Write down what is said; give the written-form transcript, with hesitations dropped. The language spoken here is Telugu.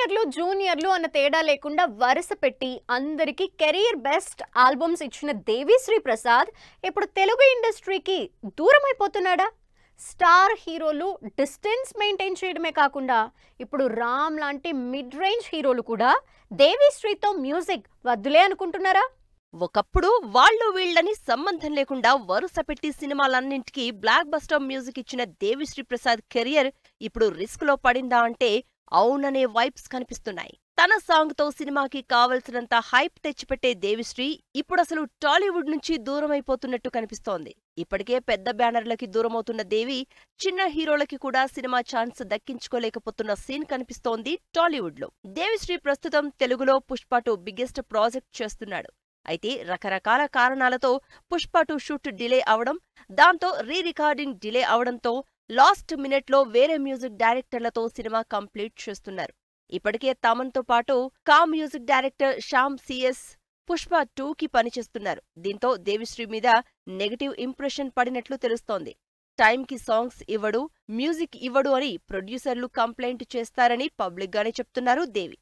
సీనియర్లు జూనియర్లు అన్న తేడా లేకుండా వరుస పెట్టి అందరికీ కెరీర్ బెస్ట్ ఆల్బమ్స్ ఇచ్చిన దేవిశ్రీ ప్రసాద్ ఇప్పుడు తెలుగు ఇండస్ట్రీకి దూరం అయిపోతున్నాడా? స్టార్ హీరోలు డిస్టెన్స్ మెయింటైన్ చేయడమే కాకుండా ఇప్పుడు రామ్ లాంటి మిడ్ రేంజ్ హీరోలు కూడా దేవిశ్రీతో మ్యూజిక్ వద్దులే అనుకుంటున్నారా? ఒకప్పుడు వాళ్ళు వీళ్ళని సంబంధం లేకుండా వరుస పెట్టి సినిమాలన్నింటికీ బ్లాక్ బస్టర్ మ్యూజిక్ ఇచ్చిన దేవిశ్రీ ప్రసాద్ కెరియర్ ఇప్పుడు రిస్క్ లో పడిందా అంటే అవుననే వైబ్స్ కనిపిస్తున్నాయి. తన సాంగ్ తో సినిమాకి కావలసినంత హైప్ తెచ్చిపెట్టే దేవిశ్రీ ఇప్పుడసలు టాలీవుడ్ నుంచి దూరమైపోతున్నట్టు కనిపిస్తోంది. ఇప్పటికే పెద్ద బ్యానర్లకి దూరమవుతున్న దేవి చిన్న హీరోలకి కూడా సినిమా ఛాన్స్ దక్కించుకోలేకపోతున్న సీన్ కనిపిస్తోంది టాలీవుడ్ లో. దేవిశ్రీ ప్రస్తుతం తెలుగులో పుష్ప 2 బిగ్గెస్ట్ ప్రాజెక్ట్ చేస్తున్నాడు. అయితే రకరకాల కారణాలతో పుష్ప 2 షూట్ డిలే అవడం, దాంతో రికార్డింగ్ డిలే అవడంతో లాస్ట్ మినిట్ లో వేరే మ్యూజిక్ డైరెక్టర్లతో సినిమా కంప్లీట్ చేస్తున్నారు. ఇప్పటికే తమన్తో పాటు music director Shyam CS Pushpa 2కి పనిచేస్తున్నారు. దీంతో దేవిశ్రీ మీద నెగటివ్ ఇంప్రెషన్ పడినట్లు తెలుస్తోంది. టైంకి సాంగ్స్ ఇవ్వడు, మ్యూజిక్ ఇవ్వడు అని ప్రొడ్యూసర్లు కంప్లైంట్ చేస్తారని పబ్లిక్ గానే చెప్తున్నారు దేవి.